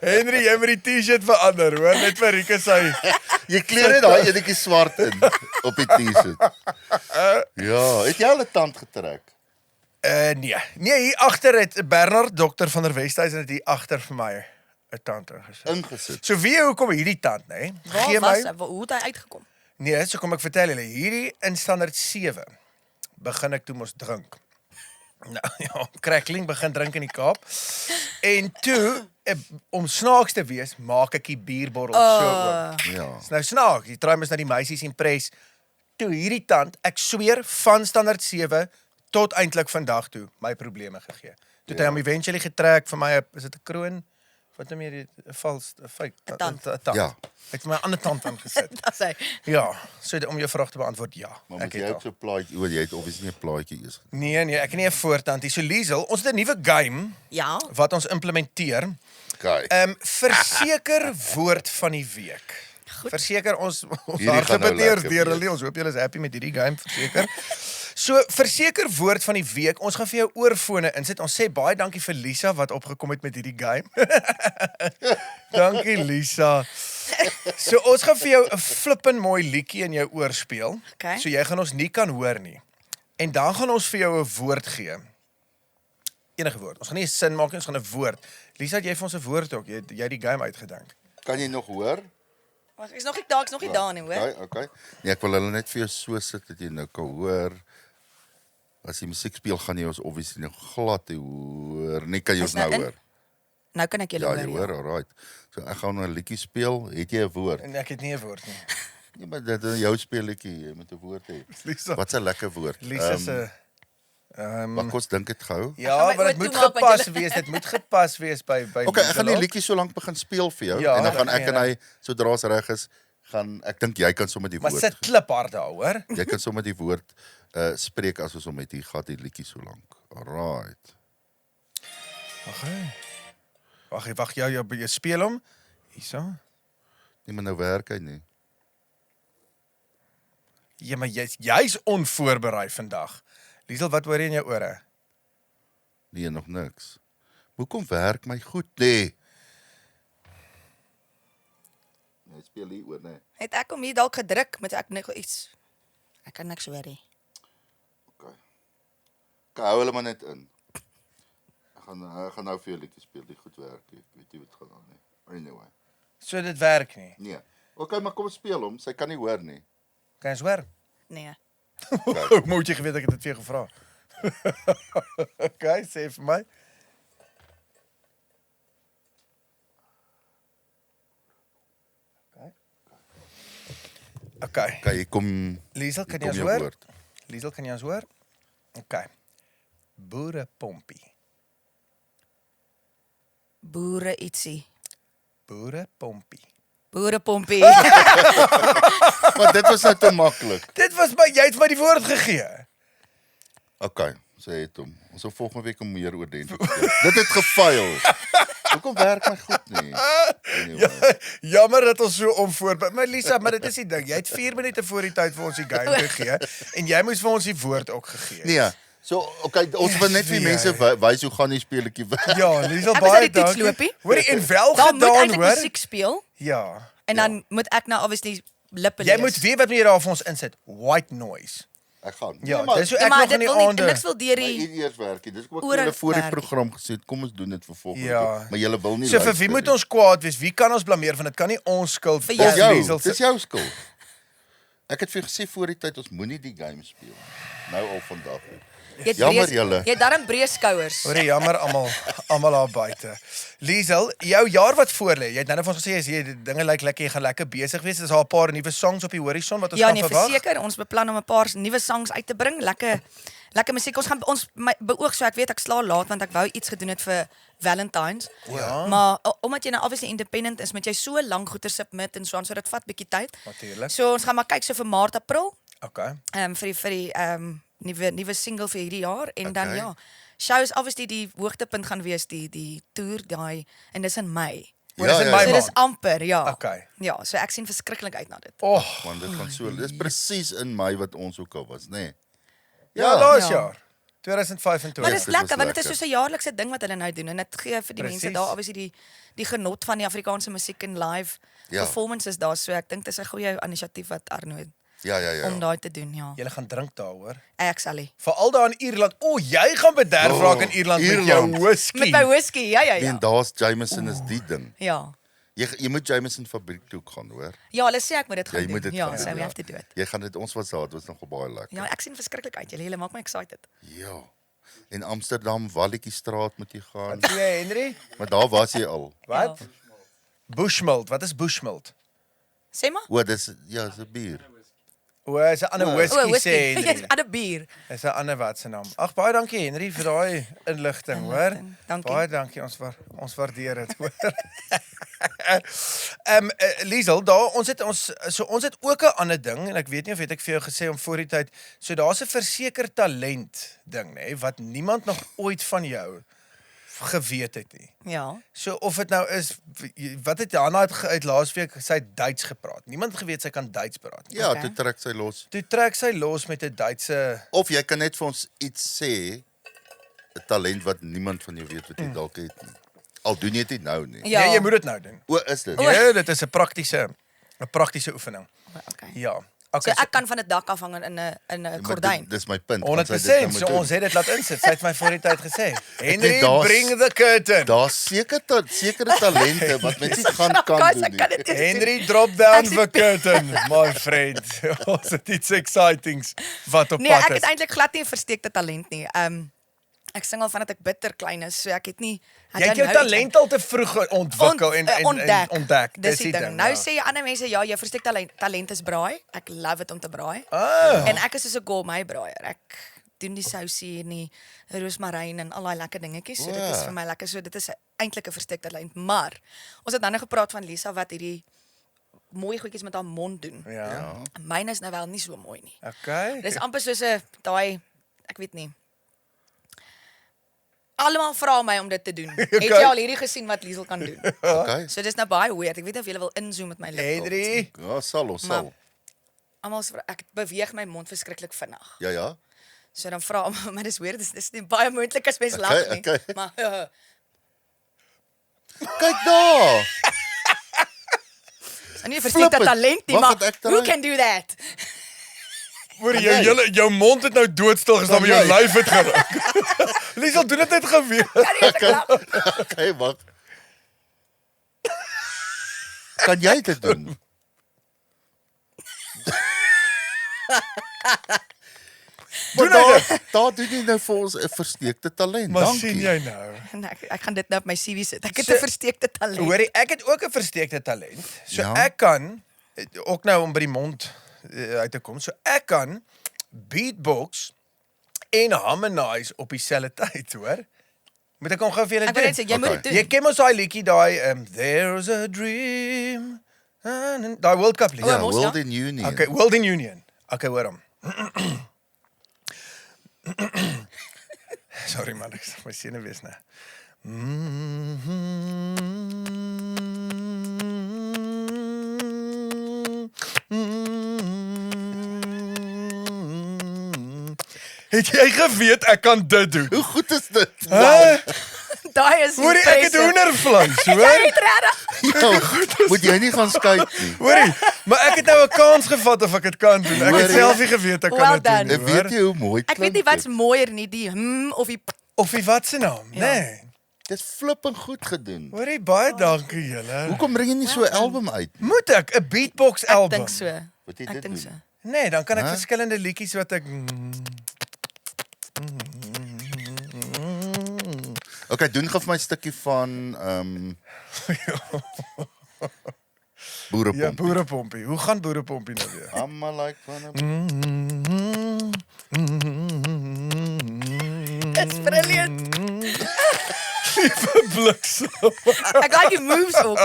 Henry, jy moet die T-shirt verander, hoor, net vir Rikus hy. Jy kleur net daai enetjie swart in op die T-shirt. Ja, het jy al 'n tand getrek? Nee. Nee, hier agter het Bernard, dokter van der Westhuizen het hier agter vir my 'n tand ingesit. Ingesit. So wie hoekom hierdie tand, nê? Waar was hy? Hoe het hy uitgekom? Nee, so kom ek vertel julle, hierdie in standaard 7 begin ek toe mos drink. Nou ja, crackling begin drink in die Kaap. En toe om snaaks te wees, maak ek die bierbottel so oop. Ja. Dis nou snaaks. Jy try mos na die meisies impres. Toe hierdie tand, ek sweer van standaard 7 tot eintlik vandag toe my probleme gegee. Toe het hy hom eventually getrek vir my, is dit 'n kroon Wat noem jy dit? 'n vals 'n fake 'n tand. 'n tand. Ja. Ek het my ander tand aangesit. Dat sê. Ja, so om jou vraag te beantwoord, ja. Maar Ek moet jy het ook so plaatjie, jy het obviously nie 'n plaatjie eers. Nee, ek het nie 'n voortand nie. So Liesel, ons het 'n nuwe game Ja. wat ons implementeer. Okay. Verseker woord van die week. Goed. Verseker ons Hierdie harte gaan nou beteer lekker deur wees. hulle. Ons hoop julle is happy met hierdie game, verseker. So verseker woord van die week. Ons gaan vir jou oorfone insit. Ons sê baie dankie vir Lisa wat opgekom het met hierdie game. Dankie Lisa. So ons gaan vir jou 'n flippin mooi liedjie in jou oor speel. Okay. So jy gaan ons nie kan hoor nie. En dan gaan ons vir jou 'n woord gee. Enige woord. Ons gaan nie 'n sin maak nie, ons gaan 'n woord. Lisa, het jy vir ons 'n woord ook? Jy het die game uitgedink. Kan jy nog hoor? Wag, ek's nog nie daar nie, hoor. Okay. Nee, ek wil hulle net vir jou so sit dat jy nou kan hoor. As jy musiek speel, gaan jy ons obviously nou glad nie hoor. Nie kan jy ons Is nou nou in? hoor. Nou kan ek julle Ja, hoor. jy hoor, alright. So ek gaan nou 'n liedjie speel. Het jy 'n woord? En ek het nie 'n woord nie. Nee, maar dit is jou speletjie, jy moet 'n woord hê. Lisa. Wat's 'n lekker woord? Lisa se Maar kos dink dit gou. ja, gaan my want dit oor moet toe maak met gepas julle. wees. Dit moet gepas wees by Okay, ek gaan die Liesel. liedjie so lank begin speel vir jou Ja, en dan gaan dat ek gaan en jy hy sodra as reg is, gaan ek dink jy kan sommer die Maar woord. sit kliphard daar, hoor. Jy kan sommer die woord spreek as ons hom met hier gehad die liedjie so lank. Alright. Wag, jy speel hom. Hierso. Nee, maar nou werk hy nie. Ja, maar jy's onvoorberei vandag. Liesel, wat hoor jy in jou ore? Nee, nog niks. Hoekom werk my goed nee? Nee, speel hier oor nee. Het ek hom hier dalk gedruk met ek net iets. Ek kan niks hoor nie. Okay. Ek hou hulle maar net in. Ek gaan nou vir jou liedjie speel, die goed werk. Ek weet nie wat gaan aan nie. Anyway. So dit werk nie. Nee. Okay, maar kom speel hom. Sy kan nie hoor nie. Kan jy swer? Nee. Hoe moet jy geweet ek het dit vir jou gevra? Okay, sê vir my. Okay. Okay, hier kom Liesel, kan jy kom ons jou hoor? woord. Liesel, kan jy ons hoor? Okay. Boerepompie. Boere ietsie. Boerepompie. Boerepompie. Maar dit was nou te maklik. Dit was my jy het my die woord gegee. Okay, sê dit hom. Ons sal volgende week om meer oordentlik speel. Dit het gefaal. Hoekom werk my goed nie? Anyway. Jammer dat ons so onvoorberei. Maar Lisa, maar dit is die ding. Jy het 4 minute voor die tyd vir ons die game gegee en jy moes vir ons die woord ook gegee. Nee. So, okay, ons wil net vir Yes, mense wys hoe gaan die speletjie werk. Ja, Liesel, Ek was baie uit die dankie. toetsloopie. Hoorie, en wel Dan moet gedaan, eintlik hoor. musiek speel Ja. en dan moet ek nou obviously lippe Jy lees. moet weet wat jy daar vir ons insit. White noise. Ek gaan. Ja, Nee, maar, dis hoe Ja, ek maar nog in dit die wil nie aande. niks wil deur maar die hier eers werkie. Dis ook Oor julle voor die werkie. program gesê, kom ons doen dit vir volgende Ja. keer. Maar julle wil nie So vir wie luister moet nie. ons kwaad wees? Wie kan ons blameer van dit kan nie ons skuld Vir wees, jou. Liesel. Dis jou skuld. Ek het vir jou gesê voor die tyd ons moenie die game speel. Nou al vandag. Jy het Jammer breë- julle. Jy het darm breë skouers. Hoorie, jammer almal daar buite. Liesel, jou jaar wat voor lê. Jy het nou vir ons gesê as jy dinge lyk lekker, jy gaan lekker besig wees. Is daar 'n paar nuwe songs op die horison wat ons Ja, kan nee, verwag? verseker, ons beplan om 'n paar nuwe songs uit te bring. Lekker musiek. Ons gaan beoog so ek weet ek sla laat want ek wou iets gedoen het vir Valentine's. Ja. Maar omdat jy nou obviously independent is, moet jy so lank goeie submit en so aan, so dit vat bietjie tyd. Natuurlik. So ons gaan maar kyk so vir Maart, April. Okay. Vir die nuwe single vir hierdie jaar en dan Okay. ja, shows obviously die hoogtepunt gaan wees die tour daai en dis in Mei. Dis in my So dis maand. amper, ja. Okay. Ja, so ek sien verskriklik uit na dit. Oh, Want dit gaan so, dis presies in Mei wat ons ook al was, nê? Nee. ja, laas Ja. jaar. 2025. Maar dit is dit was lekker want dit is lekker. soos 'n jaarlikse ding wat hulle nou doen en dit gee vir die Precies. mense daar obviously die genot van die Afrikaanse musiek en live Ja. performances daar. So ek dink dis 'n goeie inisiatief wat Arno het Ja. om daai te doen, ja. Julle gaan drink daar, hoor. Ek sal nie. Veral daar in Ierland. O, jy gaan bederf raak in Ierland met jou Ierland. whisky. Met my whisky, ja. En daar's Jameson is die ding. Ja. Jy moet Jameson fabriek toe gaan, hoor. Ja, hulle sê ek moet dit Ja, gaan jy moet doen. dit Ja, gaan so doen, we ja. have to do it. Jy gaan dit ons was daar, dit was nogal baie lekker. Ja, ek sien verskriklik uit. Julle maak my excited. Ja. En Amsterdam, Walletjie straat moet jy gaan. Wat sê jy, Henry? Maar daar was jy al. Wat? Ja. Bushmilk. Wat is bushmilk? Sê maar. O, dis 'n bier. O, is 'n ander O, whisky sê whisky. Henry. Ander bier. Is 'n ander wat se naam. Ag, baie dankie Henry vir daai inligting, hoor. Dankie. Baie dankie, ons waardeer dit, hoor. Liesel, daar ons het ook 'n ander ding en ek weet nie of het ek vir jou gesê om voor die tyd. So daar's 'n verseker talent ding, nê, wat niemand nog ooit van jou geweet het nie. Ja. So of dit nou is wat het Hanna uit laasweek sy het Duits gepraat. Niemand het geweet sy kan Duits praat nie. Ja, Okay. toe trek sy los. Toe trek sy los met 'n Duitse Of jy kan net vir ons iets sê, 'n talent wat niemand van jou weet wat jy dalk het nie. Al doen jy dit nou nie. Ja. Nee, jy moet dit nou doen. O, is dit? Ja, dit is 'n praktiese oefening. Okay. Ja. So Okay, ek kan van 'n dak afhang in 'n gordyn. Dis my punt. want sy dit 100%. nou So moet ons doen. het dit laat insit. Sy het my voor die tyd gesê. Henry, weet daar's- bring the curtain. Daar's sekere talente wat mens nie gaan kan Guys, doen ek kan nie. dit nie. Henry, drop down Ek the sien- curtain, my friend. Ons het iets exciting wat op Nee, pad ek is. het eintlik glad nie 'n versteekte talent nie. Ek sing al vandat ek bitter klein is, so ek het nie Jy het jou talent al te vroeg ontwikkel en ontdek. Dis die ding. Nou sê ander mense ja, jou versteekte talent is braai. Ek love it om te braai. En ek is soos 'n gourmet braaier. Ek doen die sousie en die roosmaryn en al daai lekker dingetjies. So dit is vir my lekker. So dit is eintlik 'n versteekte talent, maar ons het nou net gepraat van Lisa wat hierdie mooi goedjies met haar mond doen. Ja. Myne is nou wel nie so mooi nie. Okay. Dis amper soos 'n daai ek weet nie. Almal vra my om dit te doen. Het jy al hierdie gesien wat Liesel kan doen? Okay. So dis nou baie weird. Ek weet nie of julle wil inzoom met my lip. Henry, Ja, sal. Maar- Almal ek beweeg my mond verskriklik vinnig. Ja. So dan vra almal, maar dis weird, dis nie baie moontlik as mens lag nie. okay. Maar Kyk daar. is nie 'n versteekte Flip it. talent nie, Wag, maar het ek who daai- can do that? hoor jy- jou mond het nou doodstil gestaan, maar jou jy- lyf het geraak. Liesel, doen dit net geweet. Kan nie eens lag. Okay, wag. Kan jy dit doen? Doen Maar hy daar doen jy nou vir ons 'n versteekte talent. Maar Dankie. sien jy nou? En ek gaan dit nou op my CV sit. Ek het So- 'n versteekte talent. Hoorie, ek het ook 'n versteekte talent. So Ja. ek kan ook nou om by die mond uit te kom. So ek kan beatbox en harmonize op dieselfde tyd, hoor. Moet ek hom gou vir julle Ek wil doen? net sê jy moet dit doen. Jy ken mos daai liedjie daai There's a dream. Daai World Cup liedjie. Ja, mos, World in Union. Okay, World in Union. Okay, hoor hom. Sorry man, ek my senuwees nou. Het jy geweet ek kan dit doen? Hoe goed is dit? Hè? Daai is Hoorie, ek het hoendervleis, Jy hoor. het regtig. Ja, moet jy nie gaan skyk nie. Hoorie, maar ek het nou 'n kans gevat of ek dit kan doen. Ek het Hoorie. self nie geweet ek Well kan dit done. doen. En weet jy hoe mooi Ek weet nie wat's mooier nie, die of die Of wie wat se naam? Nee. Dit flipping goed gedoen. Hoorie, baie dankie julle. Hoekom bring jy nie so 'n album uit nie? Moet ek 'n beatbox ek album? dink so. Wat jy Ek dit dink doen? so. Nee, dan kan ek Hè? verskillende liedjies wat ek Okay, doen gou vir my 'n stukkie van Boerepompie. Ja, boerepompie. Hoe gaan boerepompie nou weer? Amma like van 'n It's brilliant. Bliksem. Ek like die moves ook.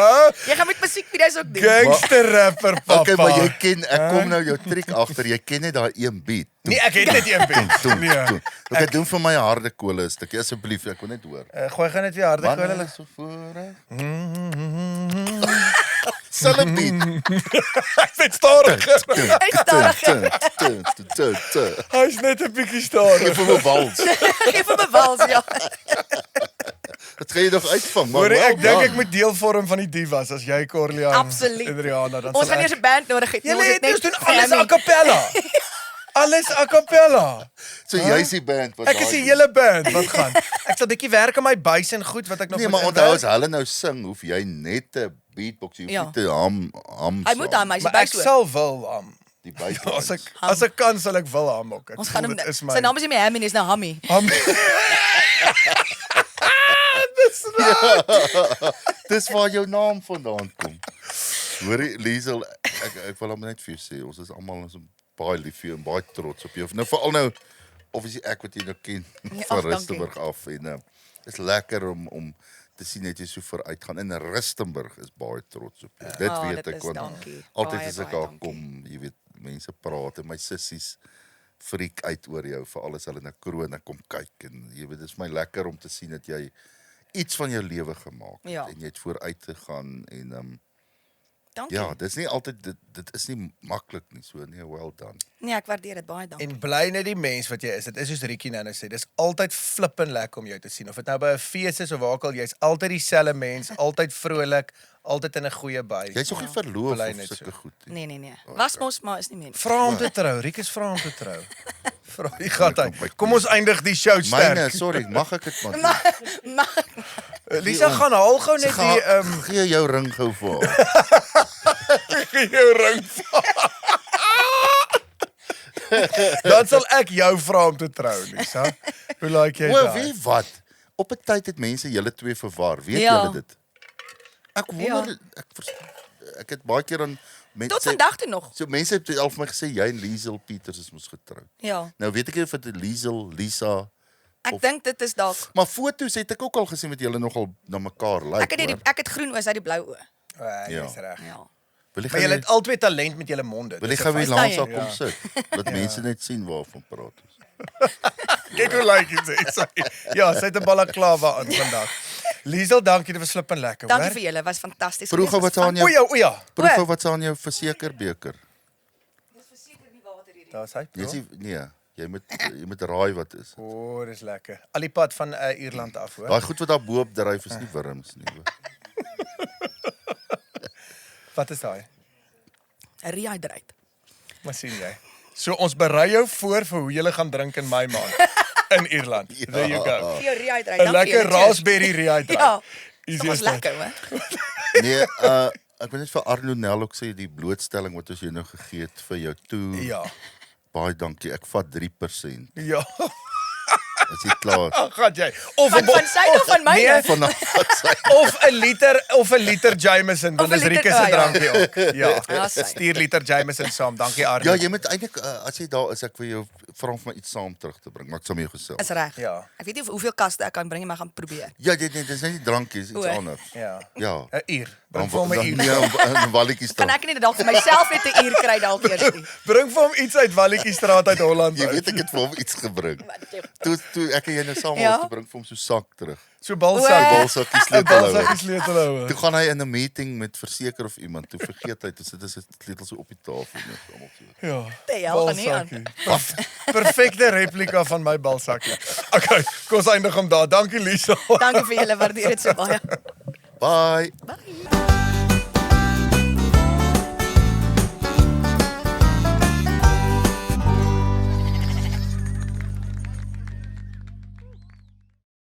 Jy gaan met musiekvideo's ook doen. Gangster rapper papa. Okay, maar jy ken ek kom nou jou triek agter. Jy ken net daai een beat. Nee, ek het net een beat. Doen. Nee. Okay, doen vir my harde kole 'n stukkie asseblief. Ek wil net hoor. Gooi gaan net weer harde Wanneer kole. is so voorreg? Selfe beat. Ek het stadiger. Hy stadig. Hy's net 'n bietjie stadiger. Geef hom 'n wals. Geef hom 'n wals, ja. Dit gaan jy nog uitvang, maar Hoor well ek dink done. ek moet deel vorm van die divas as jy Corleone Absoluut. en Rihanna dan. Ons sal gaan ek- eers 'n band nodig hê. Julle het net doen alles a cappella. Alles a cappella. So jy's die band wat Ek is die hele band wat gaan. Ek sal 'n bietjie werk aan my buis en goed wat ek nog Nee, moet maar onthou inwerk. as hulle nou sing, hoef jy net 'n beatbox, jy hoef Ja. nie te ham Hy moet saam. daai meisie Maar ek bysoek. sal wil Die buite. as ek kan sal ek wil ham ook. Ek Ons voel gaan hom. dit is my Sy naam is nie meer Hammy, dis nou Hammy. ham. Dis waar jou naam vandaan kom. Hoorie Liesel, ek wil hom net vir jou sê, ons is almal baie lief vir jou en baie trots op jou. Nou veral nou obviously ek wat jy nou ken van dankie. Rustenburg af en is lekker om te sien net jy so vooruit gaan. En Rustenburg is baie trots op jou. Dit weet dit ek is want dankie. altyd Baie, as ek baie daar dankie. kom, jy weet, mense praat en my sissies freak uit oor jou vir alles hulle na korona kom kyk en jy weet dit is my lekker om te sien dat jy iets van jou lewe gemaak het Ja. en jy het vooruit gegaan en Dankie. ja, dit is nie altyd dit is nie maklik nie, so nee, well done. Nee, ek waardeer dit baie, dankie. En bly net die mens wat jy is. Dit is soos Ricky nou sê. Dis altyd flippend lekker om jou te sien. Of dit nou by 'n fees is of waar ook al, jy's altyd dieselfde mens, altyd vrolik, altyd in 'n goeie by. Jy's nog nie verloof Bly of net sulke so. goed nie. Nee. Was mos maar is nie mens. Vra om te trou. Rikus vra om te trou. Vra die gat Kom by uit. Kom ons eindig die show sterk. Myne, sorry, mag ek dit maar? Maar Lisa gaan haal gou net die Gee jou ring gou vir haar. jou ring. Dan sal ek jou vra om te trou, Lisa. Hoe like jy O, dit? weet wat? Op 'n tyd het mense julle twee verwar. Weet Ja. julle dit? Ek wonder ek het baie keer aan mense tot vandag toe nog. So mense het al vir my gesê jy en Liesel Pieters is mos getroud. Ja. Nou weet ek nie of dit Liesel, Lisa, Ek dink dit is dalk. maar foto's het ek ook al gesien met julle nogal na mekaar lyk. Ek het groen oë, sy het die blou oë. Ja. Jy's reg. Ja. Wil jy Maar julle het albei talent met julle monde. wil jy Dis 'n gou hier feit. langs Verstaan haar kom jy? sit? Dat mense net sien waarvan praat ons. Kyk hoe like jy sê. Ja, sy het 'n balaklava aan vandag. Liesel, dankie, dit was flippend lekker, Dankie hoor. vir julle, was fantasties. Proef gou wat aan O jou ja, o ja. proef gou wat aan jou versekerbeker. Daar's hy. Jy sê nee, jy moet raai wat is. O, dis lekker. Al die pad van Ierland af, hoor. Daai goed wat daar bo op dryf is nie wurms nie. Hoor. Wat is daai? 'n rehydrate. Maar sien jy. So ons berei jou voor vir hoe jy gaan drink in my maand in Ierland. There you go. Vir jou rehydrate. 'n Lekker raspberry rehydrate. Ja. Easy Dit was as dat. lekker, hoor. Nee, ek wil net vir Arno Nel ook sê die blootstelling wat ons jou nou gegee het vir jou toer. Ja. Baie dankie. Ek vat 3%. Ja. As jy klaar. Gaan jy. Of 'n Van sy of van myne? Nee, Vanaf wat sy of 'n liter Jameson, want Of 'n dis liter- Rieke se ja. drankie ook. Ja. Ja, sy. Stuur liter Jameson saam. Dankie Arno. Ja, jy moet eintlik as jy daar is, ek wil jou vra om vir my iets saam terug te bring, maar ek sal met jou gesels. Is reg. Ja. Ek weet nie hoeveel kaste ek kan bring, maar ek gaan probeer. Ja, dit dis nie drankies, iets O. anders. Ja. Ja. 'n uur. Bring Dan vir hom 'n uur. Nee, 'n walletjie Kan staan. ek nie dalk vir myself net 'n uur kry dalk eers nie. Bring vir hom iets uit Walletjiestraat uit Holland. Jy uit. weet ek het vir hom iets gebring. Toe ek en jy nou saam Ja. was te bring vir hom so sak terug. So balsak. O. Balsakkie 'n sleutelhouer. balsakkie sleutelhouer. Toe gaan hy in 'n meeting met verseker of iemand, toe vergeet hy, toe sit hy sy sleutel so op die tafel net almal so. Ja. Die hel gaan nie aan. Balsakkie. Perfekte replika van my balsakkie. Okay, kom ons eindig hom daar. Dankie Lisa. Dankie vir julle, waardeer dit so baie. Bye. Bye.